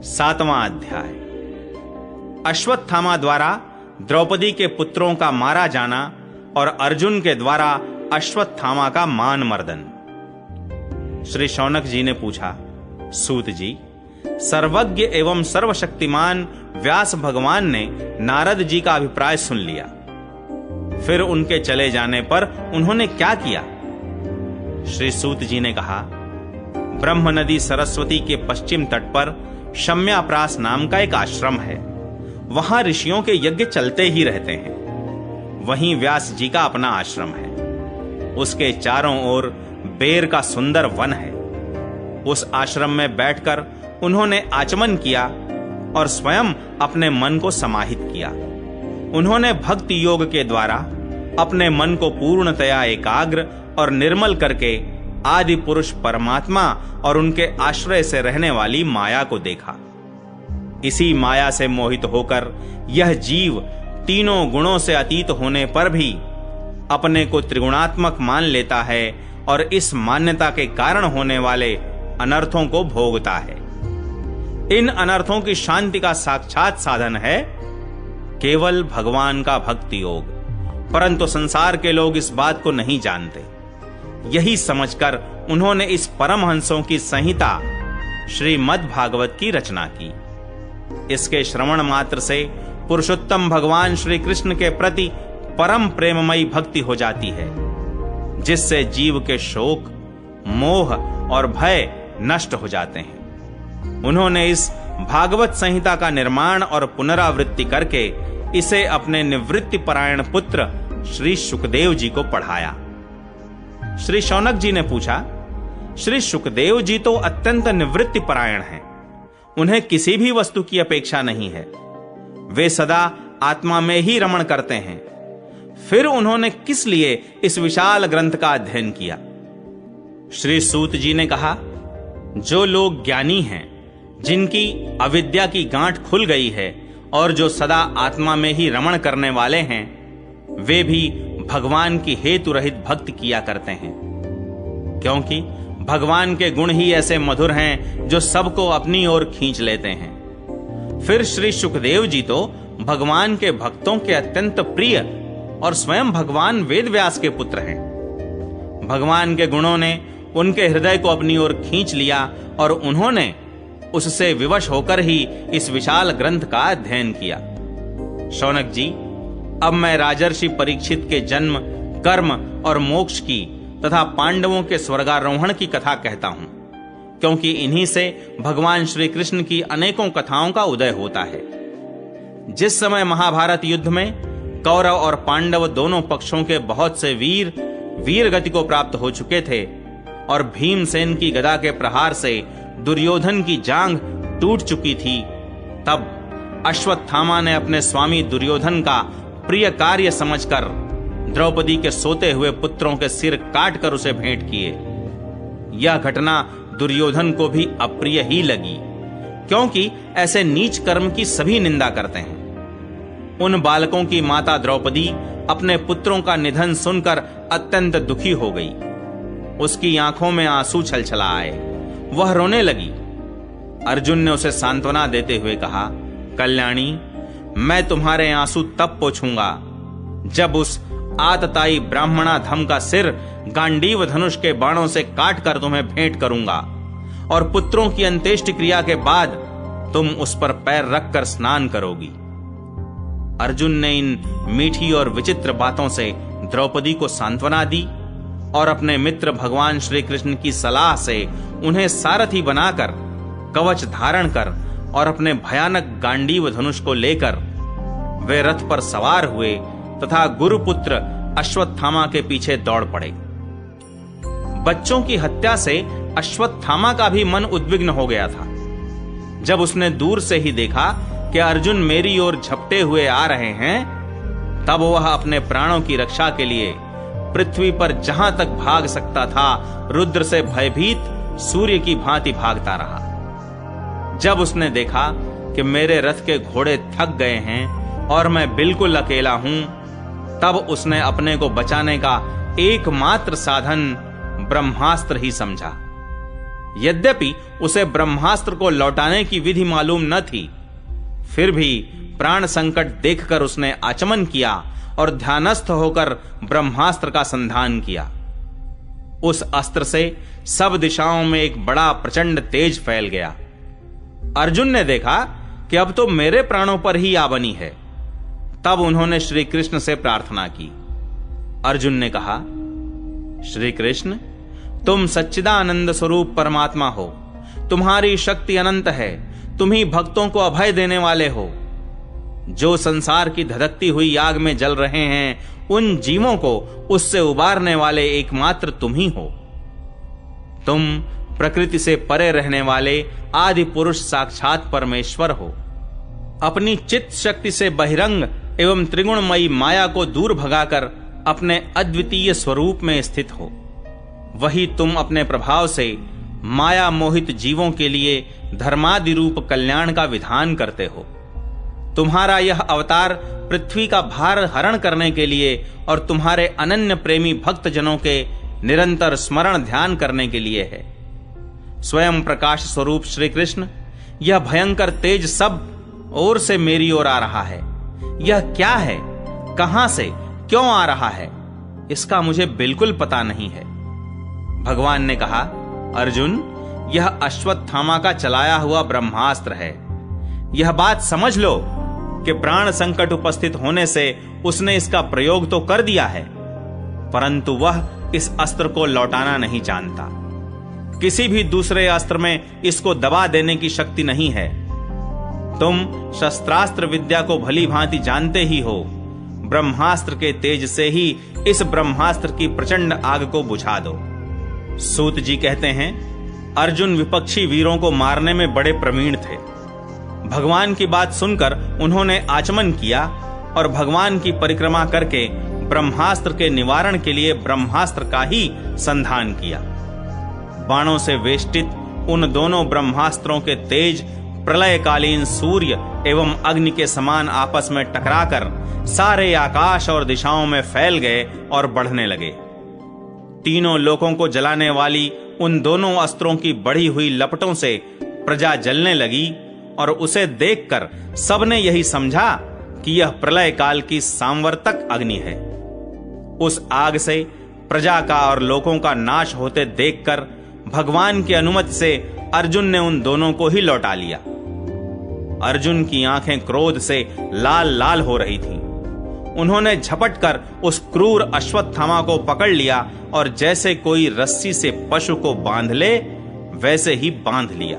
7वां अध्याय। अश्वत्थामा द्वारा द्रौपदी के पुत्रों का मारा जाना और अर्जुन के द्वारा अश्वत्थामा का मान मर्दन। श्री शौनक जी ने पूछा, सूत जी, सर्वज्ञ एवं सर्वशक्तिमान व्यास भगवान ने नारद जी का अभिप्राय सुन लिया, फिर उनके चले जाने पर उन्होंने क्या किया? श्री सूत जी ने कहा, ब्रह्म नदी सरस्वती के पश्चिम तट पर शम्याप्रास नाम का एक आश्रम है। वहां ऋषियों के यज्ञ चलते ही रहते हैं। वहीं व्यास जी का अपना आश्रम है। उसके चारों ओर बेर का सुंदर वन है। उस आश्रम में बैठकर उन्होंने आचमन किया और स्वयं अपने मन को समाहित किया। उन्होंने भक्ति योग के द्वारा अपने मन को पूर्णतया एकाग्र और निर्मल करके आदि पुरुष परमात्मा और उनके आश्रय से रहने वाली माया को देखा। इसी माया से मोहित होकर यह जीव तीनों गुणों से अतीत होने पर भी अपने को त्रिगुणात्मक मान लेता है और इस मान्यता के कारण होने वाले अनर्थों को भोगता है। इन अनर्थों की शांति का साक्षात साधन है केवल भगवान का भक्ति योग, परंतु संसार के लोग इस बात को नहीं जानते। यही समझकर उन्होंने इस परमहंसों की संहिता श्रीमद् भागवत की रचना की। इसके श्रवण मात्र से पुरुषोत्तम भगवान श्री कृष्ण के प्रति परम प्रेममयी भक्ति हो जाती है, जिससे जीव के शोक, मोह और भय नष्ट हो जाते हैं। उन्होंने इस भागवत संहिता का निर्माण और पुनरावृत्ति करके इसे अपने निवृत्ति परायण पुत्र श्री सुखदेव जी को पढ़ाया। श्री शौनक जी ने पूछा, श्री सुखदेव जी तो अत्यंत निवृत्ति परायण हैं। उन्हें किसी भी वस्तु की अपेक्षा नहीं है। वे सदा आत्मा में ही रमण करते हैं। फिर उन्होंने किस लिए इस विशाल ग्रंथ का अध्ययन किया? श्री सूत जी ने कहा, जो लोग ज्ञानी हैं, जिनकी अविद्या की गांठ खुल गई है और जो सदा आत्मा में ही रमण करने वाले हैं, वे भी भगवान की हेतु रहित भक्ति किया करते हैं, क्योंकि भगवान के गुण ही ऐसे मधुर हैं जो सबको अपनी ओर खींच लेते हैं। फिर श्री सुखदेव जी तो भगवान के भक्तों के अत्यंत प्रिय और स्वयं भगवान वेदव्यास के पुत्र हैं। भगवान के गुणों ने उनके हृदय को अपनी ओर खींच लिया और उन्होंने उससे विवश होकर ही इस विशाल ग्रंथ का अध्ययन किया। शौनक जी, अब मैं राजर्षि परीक्षित के जन्म, कर्म और मोक्ष की तथा पांडवों के स्वर्गारोहण की कथा कहता हूं, क्योंकि इन्हीं से भगवान श्री कृष्ण की अनेकों कथाओं का उदय होता है। जिस समय महाभारत युद्ध में कौरव और पांडव दोनों पक्षों के बहुत से वीर गति को प्राप्त हो चुके थे और भीमसेन की गदा के प्रहार से दुर्योधन की जांघ टूट चुकी थी, तब अश्वत्थामा ने अपने स्वामी दुर्योधन का प्रिय कार्य समझकर द्रौपदी के सोते हुए पुत्रों के सिर काटकर उसे भेंट किए। यह घटना दुर्योधन को भी अप्रिय ही लगी, क्योंकि ऐसे नीच कर्म की सभी निंदा करते हैं। उन बालकों की माता द्रौपदी अपने पुत्रों का निधन सुनकर अत्यंत दुखी हो गई। उसकी आंखों में आंसू छलछला आए। वह रोने लगी। अर्जुन ने उसे सांत्वना देते हुए कहा, कल्याणी, मैं तुम्हारे आंसू तब पोंछूंगा जब उस आतताई ब्राह्मणाधम का सिर गांडीव धनुष के बाणों से काटकर तुम्हें भेंट करूंगा और पुत्रों की अंत्येष्टि क्रिया के बाद तुम उस पर पैर रखकर स्नान करोगी। अर्जुन ने इन मीठी और विचित्र बातों से द्रौपदी को सांत्वना दी और अपने मित्र भगवान श्री कृष्ण की सलाह से उन्हें सारथी बनाकर कवच धारण कर और अपने भयानक गांडीव धनुष को लेकर वे रथ पर सवार हुए तथा गुरुपुत्र अश्वत्थामा के पीछे दौड़ पड़े। बच्चों की हत्या से अश्वत्थामा का भी मन उद्विग्न हो गया था। जब उसने दूर से ही देखा कि अर्जुन मेरी ओर झपटे हुए आ रहे हैं, तब वह अपने प्राणों की रक्षा के लिए पृथ्वी पर जहां तक भाग सकता था, रुद्र से भयभीत सूर्य की भांति भागता रहा। जब उसने देखा कि मेरे रथ के घोड़े थक गए हैं और मैं बिल्कुल अकेला हूं, तब उसने अपने को बचाने का एकमात्र साधन ब्रह्मास्त्र ही समझा। यद्यपि उसे ब्रह्मास्त्र को लौटाने की विधि मालूम न थी, फिर भी प्राण संकट देखकर उसने आचमन किया और ध्यानस्थ होकर ब्रह्मास्त्र का संधान किया। उस अस्त्र से सब दिशाओं में एक बड़ा प्रचंड तेज फैल गया। अर्जुन ने देखा कि अब तो मेरे प्राणों पर ही आ बनी है। तब उन्होंने श्री कृष्ण से प्रार्थना की। अर्जुन ने कहा, श्री कृष्ण, तुम सच्चिदानंद स्वरूप परमात्मा हो, तुम्हारी शक्ति अनंत है, तुम ही भक्तों को अभय देने वाले हो। जो संसार की धधकती हुई आग में जल रहे हैं, उन जीवों को उससे उबारने वाले एकमात्र तुम ही हो। तुम प्रकृति से परे रहने वाले आदि पुरुष साक्षात परमेश्वर हो। अपनी चित्त शक्ति से बहिरंग एवं त्रिगुणमयी माया को दूर भगाकर अपने अद्वितीय स्वरूप में स्थित हो। वही तुम अपने प्रभाव से माया मोहित जीवों के लिए धर्मादि रूप कल्याण का विधान करते हो। तुम्हारा यह अवतार पृथ्वी का भार हरण करने के लिए और तुम्हारे अनन्य प्रेमी भक्त जनों के निरंतर स्मरण ध्यान करने के लिए है। स्वयं प्रकाश स्वरूप श्री कृष्ण, यह भयंकर तेज सब ओर से मेरी ओर आ रहा है। यह क्या है, कहां से, क्यों आ रहा है, इसका मुझे बिल्कुल पता नहीं है। भगवान ने कहा, अर्जुन, यह अश्वत्थामा का चलाया हुआ ब्रह्मास्त्र है। यह बात समझ लो कि प्राण संकट उपस्थित होने से उसने इसका प्रयोग तो कर दिया है, परंतु वह इस अस्त्र को लौटाना नहीं जानता। किसी भी दूसरे अस्त्र में इसको दबा देने की शक्ति नहीं है। तुम शस्त्रास्त्र विद्या को भली भांति जानते ही हो। ब्रह्मास्त्र के तेज से ही इस ब्रह्मास्त्र की प्रचंड आग को बुझा दो। सूत जी कहते हैं, अर्जुन विपक्षी वीरों को मारने में बड़े प्रवीण थे। भगवान की बात सुनकर उन्होंने आचमन किया और भगवान की परिक्रमा करके ब्रह्मास्त्र के निवारण के लिए ब्रह्मास्त्र का ही संधान किया। बाणों से वेष्टित उन दोनों ब्रह्मास्त्रों के तेज प्रलयकालीन सूर्य एवं अग्नि के समान आपस में टकराकर सारे आकाश और दिशाओं में फैल गए और बढ़ने लगे। तीनों लोकों को जलाने वाली उन दोनों अस्त्रों की बढ़ी हुई लपटों से प्रजा जलने लगी और उसे देखकर सबने यही समझा कि यह प्रलय काल की सांवर्तक अग्नि है। उस आग से प्रजा का और लोकों का नाश होते देखकर भगवान की अनुमति से अर्जुन ने उन दोनों को ही लौटा लिया। अर्जुन की आंखें क्रोध से लाल लाल हो रही थीं। उन्होंने झपटकर उस क्रूर अश्वत्थामा को पकड़ लिया और जैसे कोई रस्सी से पशु को बांध ले, वैसे ही बांध लिया।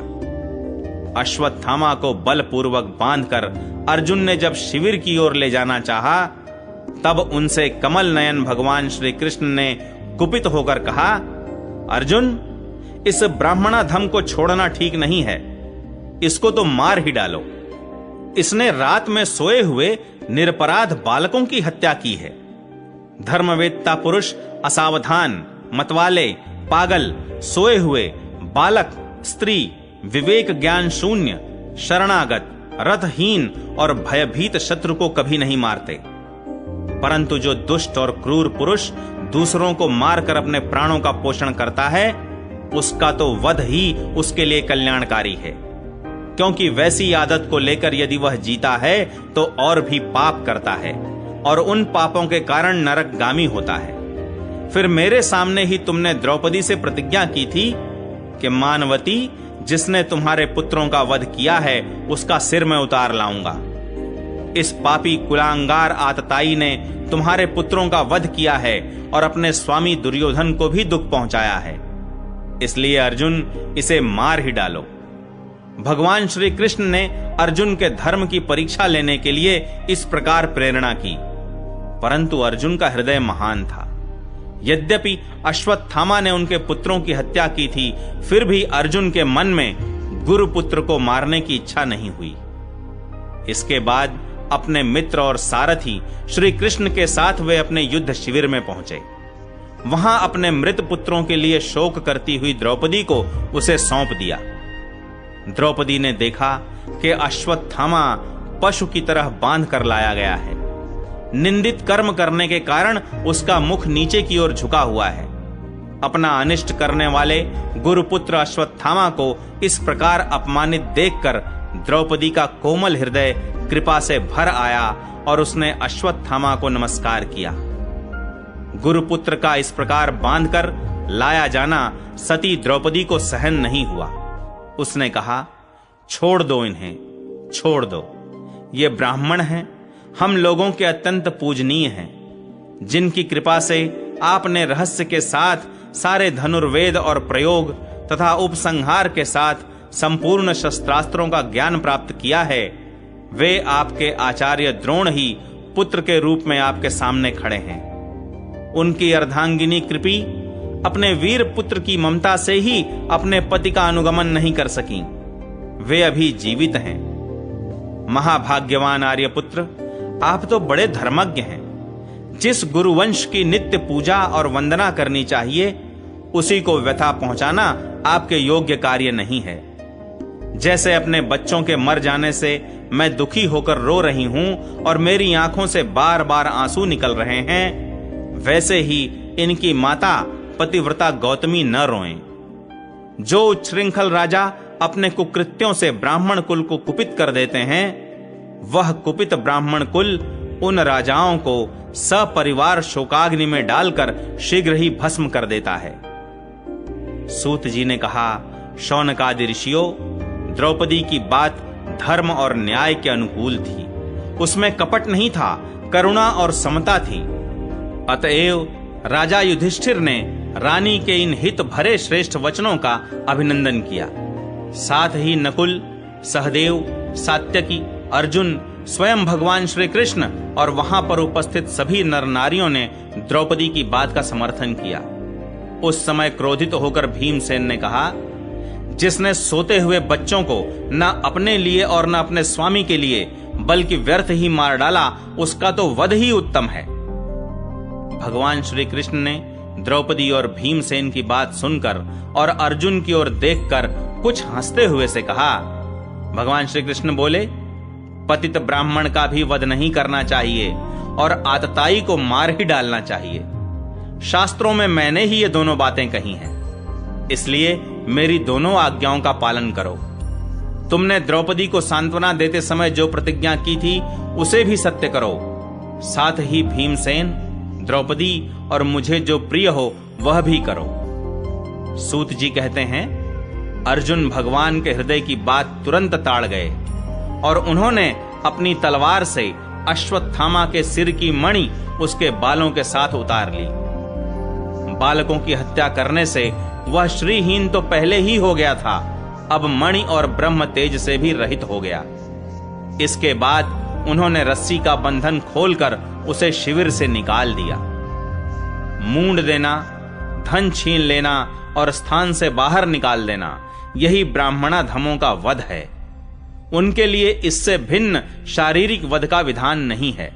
अश्वत्थामा को बलपूर्वक बांधकर अर्जुन ने जब शिविर की ओर ले जाना चाहा, तब उनसे कमल नयन भगवान श्री कृष्ण ने कुपित होकर कहा, अर्जुन, इस ब्राह्मणाधम को छोड़ना ठीक नहीं है, इसको तो मार ही डालो। इसने रात में सोए हुए निरपराध बालकों की हत्या की है। धर्मवेत्ता पुरुष असावधान, मतवाले, पागल, सोए हुए बालक, स्त्री, विवेक ज्ञान शून्य, शरणागत, रथहीन और भयभीत शत्रु को कभी नहीं मारते, परंतु जो दुष्ट और क्रूर पुरुष दूसरों को मारकर अपने प्राणों का पोषण करता है, उसका तो वध ही उसके लिए कल्याणकारी है, क्योंकि वैसी आदत को लेकर यदि वह जीता है तो और भी पाप करता है और उन पापों के कारण नरकगामी होता है। फिर मेरे सामने ही तुमने द्रौपदी से प्रतिज्ञा की थी कि मानवती, जिसने तुम्हारे पुत्रों का वध किया है, उसका सिर मैं उतार लाऊंगा। इस पापी कुलांगार आतताई ने तुम्हारे पुत्रों का वध किया है और अपने स्वामी दुर्योधन को भी दुख पहुंचाया है, इसलिए अर्जुन, इसे मार ही डालो। भगवान श्री कृष्ण ने अर्जुन के धर्म की परीक्षा लेने के लिए इस प्रकार प्रेरणा की, परंतु अर्जुन का हृदय महान था। यद्यपि अश्वत्थामा ने उनके पुत्रों की हत्या की थी, फिर भी अर्जुन के मन में गुरुपुत्र को मारने की इच्छा नहीं हुई। इसके बाद अपने मित्र और सारथी श्री कृष्ण के साथ वे अपने युद्ध शिविर में पहुंचे। वहां अपने मृत पुत्रों के लिए शोक करती हुई द्रौपदी को उसे सौंप दिया। द्रौपदी ने देखा कि अश्वत्थामा पशु की तरह बांध कर लाया गया है। निंदित कर्म करने के कारण उसका मुख नीचे की ओर झुका हुआ है। अपना अनिष्ट करने वाले गुरुपुत्र अश्वत्थामा को इस प्रकार अपमानित देखकर द्रौपदी का कोमल हृदय कृपा से भर आया और उसने अश्वत्थामा को नमस्कार किया। गुरुपुत्र का इस प्रकार बांधकर लाया जाना सती द्रौपदी को सहन नहीं हुआ। उसने कहा, छोड़ दो इन्हें, छोड़ दो। ये ब्राह्मण हैं, हम लोगों के अत्यंत पूजनीय हैं, जिनकी कृपा से आपने रहस्य के साथ सारे धनुर्वेद और प्रयोग तथा उपसंहार के साथ संपूर्ण शस्त्रास्त्रों का ज्ञान प्राप्त किया है। वे आपके आचार्य द्रोण ही पुत्र के रूप में आपके सामने खड़े हैं। उनकी अर्धांगिनी कृपी अपने वीर पुत्र की ममता से ही अपने पति का अनुगमन नहीं कर सकी। वे अभी जीवित हैं। महाभाग्यवान आर्यपुत्र, आप तो बड़े धर्मज्ञ हैं। जिस गुरुवंश की नित्य पूजा और वंदना करनी चाहिए, उसी को व्यथा पहुंचाना आपके योग्य कार्य नहीं है। जैसे अपने बच्चों के मर जाने से मैं दुखी होकर रो रही हूं और मेरी आंखों से बार बार आंसू निकल रहे हैं, वैसे ही इनकी माता पतिव्रता गौतमी न रोएं। जो उच्छृंखल राजा अपने कुकृत्यों से ब्राह्मण कुल को कुपित कर देते हैं, वह कुपित ब्राह्मण कुल उन राजाओं को सपरिवार शोकाग्नि में डालकर शीघ्र ही भस्म कर देता है। सूत जी ने कहा, शौनकादि ऋषियों, द्रौपदी की बात धर्म और न्याय के अनुकूल थी। उसमें कपट नहीं था, करुणा और समता थी। अतएव राजा युधिष्ठिर ने रानी के इन हित भरे श्रेष्ठ वचनों का अभिनंदन किया। साथ ही नकुल, सहदेव, सात्यकी, अर्जुन, स्वयं भगवान श्री कृष्ण और वहां पर उपस्थित सभी नर नारियों ने द्रौपदी की बात का समर्थन किया। उस समय क्रोधित होकर भीमसेन ने कहा, जिसने सोते हुए बच्चों को न अपने लिए और न अपने स्वामी के लिए बल्कि व्यर्थ ही मार डाला, उसका तो वध ही उत्तम है। भगवान श्री कृष्ण ने द्रौपदी और भीमसेन की बात सुनकर और अर्जुन की ओर देखकर कुछ हंसते हुए से कहा। भगवान श्री कृष्ण बोले, पतित ब्राह्मण का भी वध नहीं करना चाहिए और आतताई को मार ही डालना चाहिए। शास्त्रों में मैंने ही ये दोनों बातें कही हैं, इसलिए मेरी दोनों आज्ञाओं का पालन करो। तुमने द्रौपदी को सांत्वना देते समय जो प्रतिज्ञा की थी, उसे भी सत्य करो। साथ ही भीमसेन, द्रौपदी और मुझे जो प्रिय हो वह भी करो। सूत जी कहते हैं, अर्जुन भगवान के हृदय की बात तुरंत ताड़ गए और उन्होंने अपनी तलवार से अश्वत्थामा के सिर की मणि उसके बालों के साथ उतार ली। बालकों की हत्या करने से वह श्रीहीन तो पहले ही हो गया था, अब मणि और ब्रह्म तेज से भी रहित हो गया। इसके बाद उन्होंने रस्सी का बंधन खोलकर उसे शिविर से निकाल दिया। मूंड देना, धन छीन लेना और स्थान से बाहर निकाल देना, यही ब्राह्मणाधमों का वध है। उनके लिए इससे भिन्न शारीरिक वध का विधान नहीं है।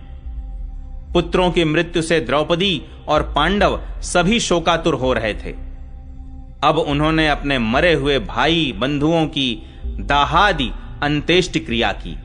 पुत्रों की मृत्यु से द्रौपदी और पांडव सभी शोकातुर हो रहे थे। अब उन्होंने अपने मरे हुए भाई बंधुओं की दाहादि अंत्येष्टि क्रिया की।